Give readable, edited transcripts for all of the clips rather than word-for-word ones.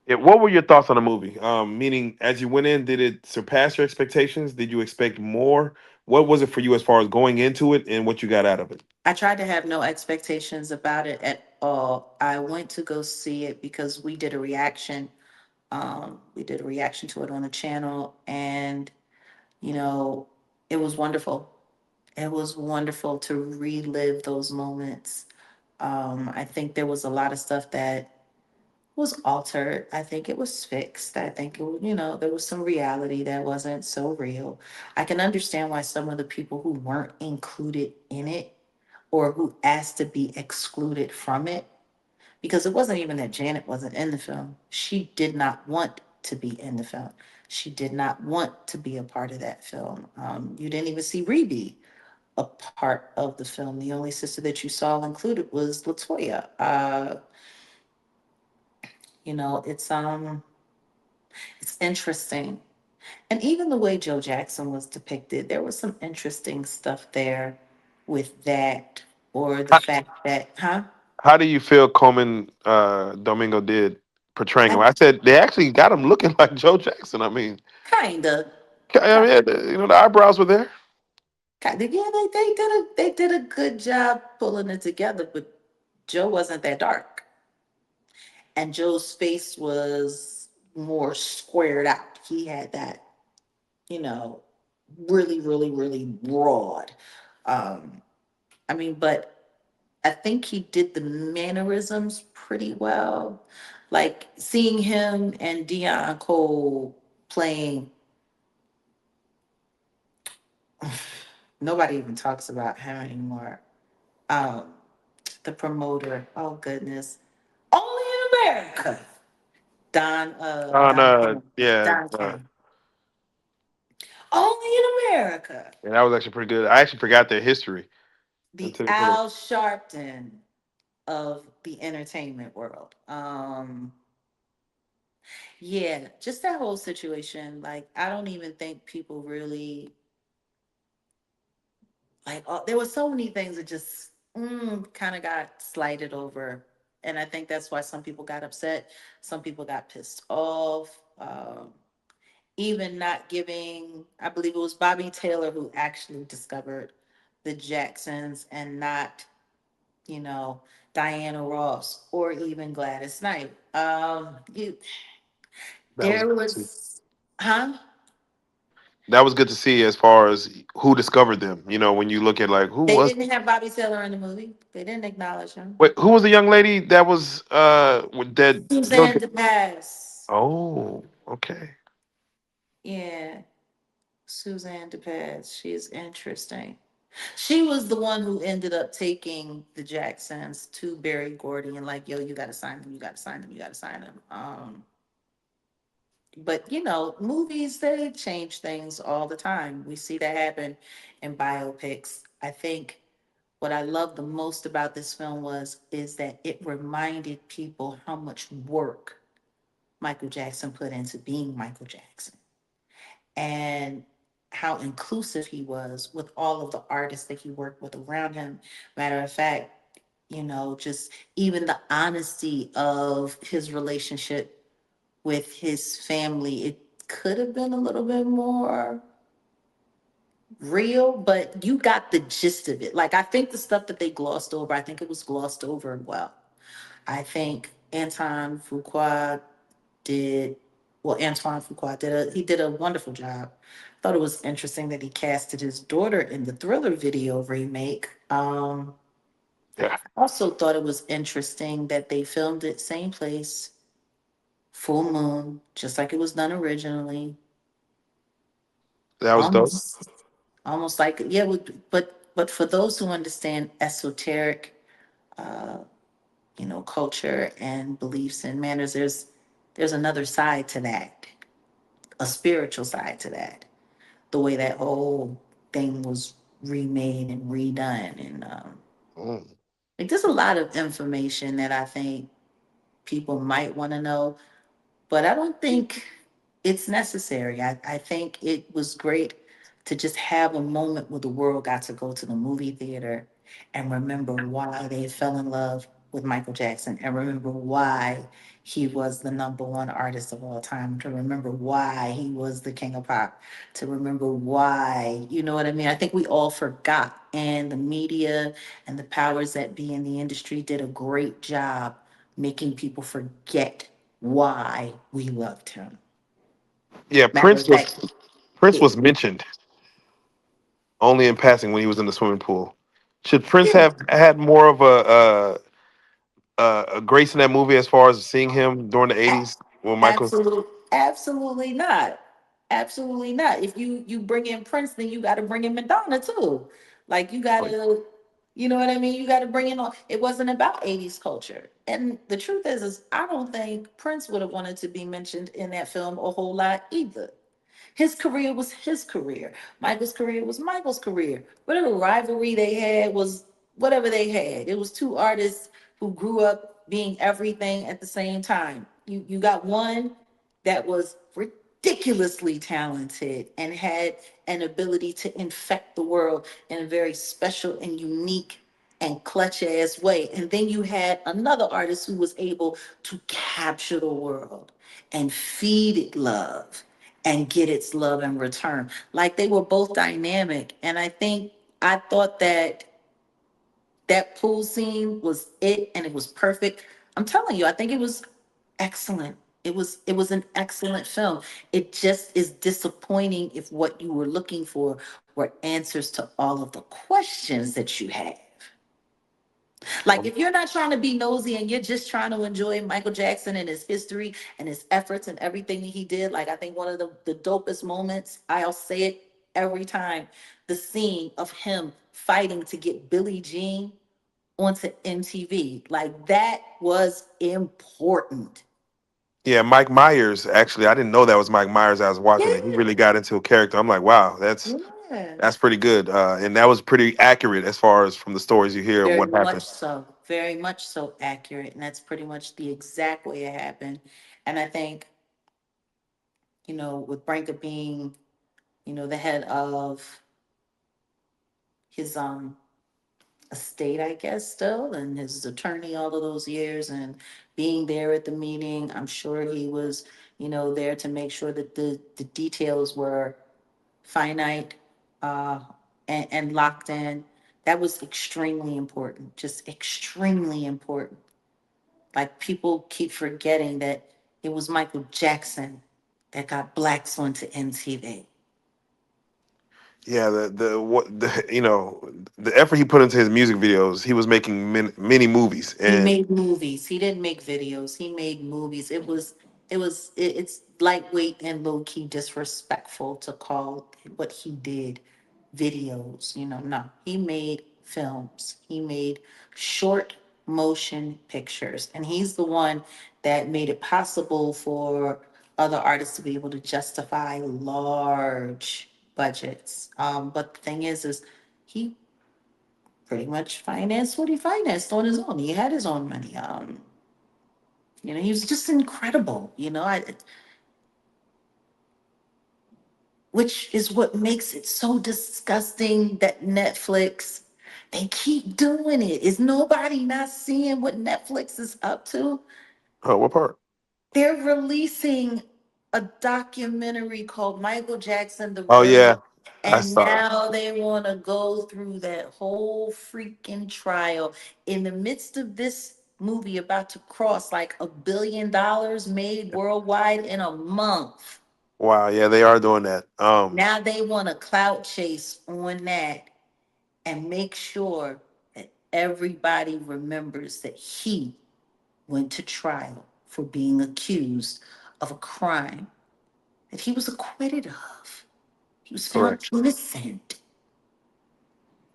Yeah, what were your thoughts on the movie? Meaning, as you went in, did it surpass your expectations? Did you expect more? What was it for you as far as going into it and what you got out of it? I tried to have no expectations about it at all. I went to go see it because we did a reaction. We did a reaction to it on the channel, and you know, it was wonderful. It was wonderful to relive those moments. I think there was a lot of stuff that was altered. I think it was fixed. I think there was some reality that wasn't so real. I can understand why some of the people who weren't included in it or who asked to be excluded from it, because it wasn't even that Janet wasn't in the film. She did not want to be in the film. She did not want to be a part of that film. You didn't even see Rebe a part of the film. The only sister that you saw included was Latoya. You know, it's interesting. And even the way Joe Jackson was depicted, there was some interesting stuff there with that, or the How, fact that, huh? how do you feel Coleman Domingo did portraying him? I I said they actually got him looking like Joe Jackson. I mean, kinda, I mean, the eyebrows were there. kinda, yeah, they did a good job pulling it together, but Joe wasn't that dark, and Joe's face was more squared out. He had that, you know, really, really, really broad. Um, I mean, but I think he did the mannerisms pretty well. Like seeing him and Dion Cole playing, nobody even talks about him anymore. Um, the promoter, oh goodness, only in America. On Don King. yeah, Don King. Only in America. yeah, that was actually pretty good. I actually forgot their history The until they put it. Al Sharpton of the entertainment world. Yeah, just that whole situation. Like, I don't even think people really like. There were so many things that just kind of got slighted over, and I think that's why some people got upset. Some people got pissed off. Even not giving. I believe it was Bobby Taylor who actually discovered the Jacksons, and not you know Diana Ross or even Gladys Knight. That was There good to see. was, huh? That was good to see as far as who discovered them. You know, when you look at like who They was didn't have Bobby Taylor in the movie. They didn't acknowledge him. wait, who was the young lady that was with that Joe? Suzanne DePass. Oh, okay. Yeah, Suzanne DePass. She's interesting. She was the one who ended up taking the Jacksons to Barry Gordy and like, yo, you gotta sign them, you gotta sign them, you gotta sign them. But movies, they change things all the time. We see that happen in biopics. I think what I love the most about this film is that it reminded people how much work Michael Jackson put into being Michael Jackson, and how inclusive he was with all of the artists that he worked with around him. Matter of fact, just even the honesty of his relationship with his family, it could have been a little bit more real, but you got the gist of it. Like, I think the stuff that they glossed over, I think it was glossed over well. I think did Antoine Fuqua did a wonderful job. Thought it was interesting that he casted his daughter in the Thriller video remake. Yeah, Also thought it was interesting that they filmed it same place, full moon, just like it was done originally. that was dope. Almost, almost like, yeah. But for those who understand esoteric, uh, culture and beliefs and manners, there's another side to that, a spiritual side to that. The way that whole thing was remade and redone, and Mm. like, there's a lot of information that I think people might want to know, but I don't think it's necessary. I think it was great to just have a moment where the world got to go to the movie theater and remember why they fell in love with Michael Jackson and remember why he was the number one artist of all time, to remember why he was the king of pop, to remember why, you know what I mean? I think we all forgot. And the media and the powers that be in the industry did a great job making people forget why we loved him. Yeah, Matter of fact, Prince yeah, was mentioned only in passing when he was in the swimming pool. Should Prince yeah. have had more of a grace in that movie as far as seeing him during the '80s when Michael? Absolutely not. Absolutely not. If you bring in Prince, then you got to bring in Madonna too. Like you got to, you know what I mean? You got to bring in all. It wasn't about '80s culture. And the truth is I don't think Prince would have wanted to be mentioned in that film a whole lot either. His career was his career. Michael's career was Michael's career. Whatever rivalry they had was whatever they had. It was two artists who grew up being everything at the same time. You got one that was ridiculously talented and had an ability to infect the world in a very special and unique and clutch ass way. And then you had another artist who was able to capture the world and feed it love and get its love in return. Like they were both dynamic. And I thought that that pool scene was it and it was perfect. I'm telling you, I think it was excellent. It was an excellent film. It just is disappointing if what you were looking for were answers to all of the questions that you have. Like if you're not trying to be nosy and you're just trying to enjoy Michael Jackson and his history and his efforts and everything that he did, like I think one of the dopest moments, I'll say it every time, the scene of him fighting to get Billie Jean onto MTV. Like that was important. Yeah, Mike Myers. Actually, I didn't know that was Mike Myers. I was watching it. He Yeah. really got into a character. I'm like, wow, Yeah. that's pretty good, and that was pretty accurate as far as from the stories you hear of Very what much happened. so. Very much so accurate. And that's pretty much the exact way it happened. And I think, with Branka being, the head of his estate, I guess, still, and his attorney all of those years and being there at the meeting, I'm sure he was, there to make sure that the details were finite uh, and locked in. That was extremely important, just extremely important. Like people keep forgetting that it was Michael Jackson that got blacks onto MTV. Yeah, the what the the effort he put into his music videos. He was making many movies, He and made movies. He didn't make videos. He made movies. It's lightweight and low key disrespectful to call what he did videos. No, he made films. He made short motion pictures, and he's the one that made it possible for other artists to be able to justify large budgets. But the thing is he pretty much financed what he financed on his own. He had his own money. He was just incredible. Which is what makes it so disgusting that Netflix they keep doing it. Is nobody not seeing what Netflix is up to? oh, what part? They're releasing a documentary called Michael Jackson the Oh Virgin. yeah, I And saw. now they want to go through that whole freaking trial in the midst of this movie about to cross like $1 billion made worldwide in a month. Wow, yeah, they are doing that. Now they want to clout chase on that and make sure that everybody remembers that he went to trial for being accused of a crime that he was acquitted of. He was found Correct, innocent.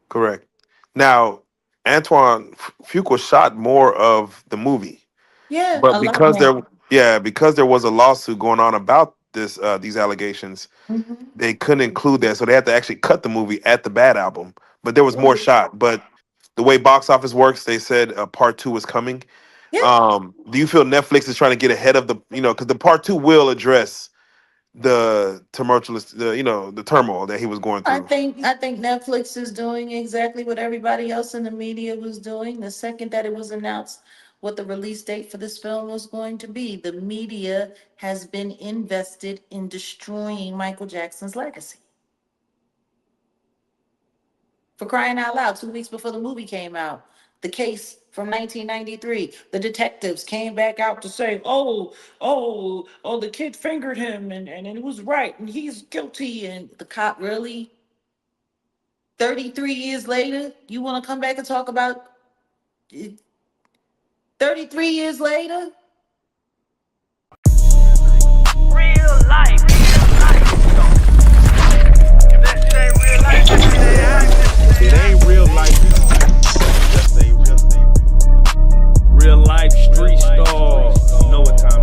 correct. Now, Antoine Fuqua shot more of the movie, Yeah, but a lot because more. there was a lawsuit going on about these allegations, Mhm. they couldn't include that, so they had to actually cut the movie at the Bad album. But there was more Yeah. shot. But the way box office works, they said part two was coming. Yeah. Do you feel Netflix is trying to get ahead of the because the part two will address, the tumultuous, the turmoil that he was going through. I think Netflix is doing exactly what everybody else in the media was doing. The second that it was announced what the release date for this film was going to be, the media has been invested in destroying Michael Jackson's legacy. For crying out loud, 2 weeks before the movie came out, the case from 1993, the detectives came back out to say, the kid fingered him and it was right and he's guilty. And the cop really, 33 years later, you want to come back and talk about it? 33 years later? Real life. If that shit ain't real life, that shit ain't happening. It ain't real life. Just ain't real. Real life street stars. Know what time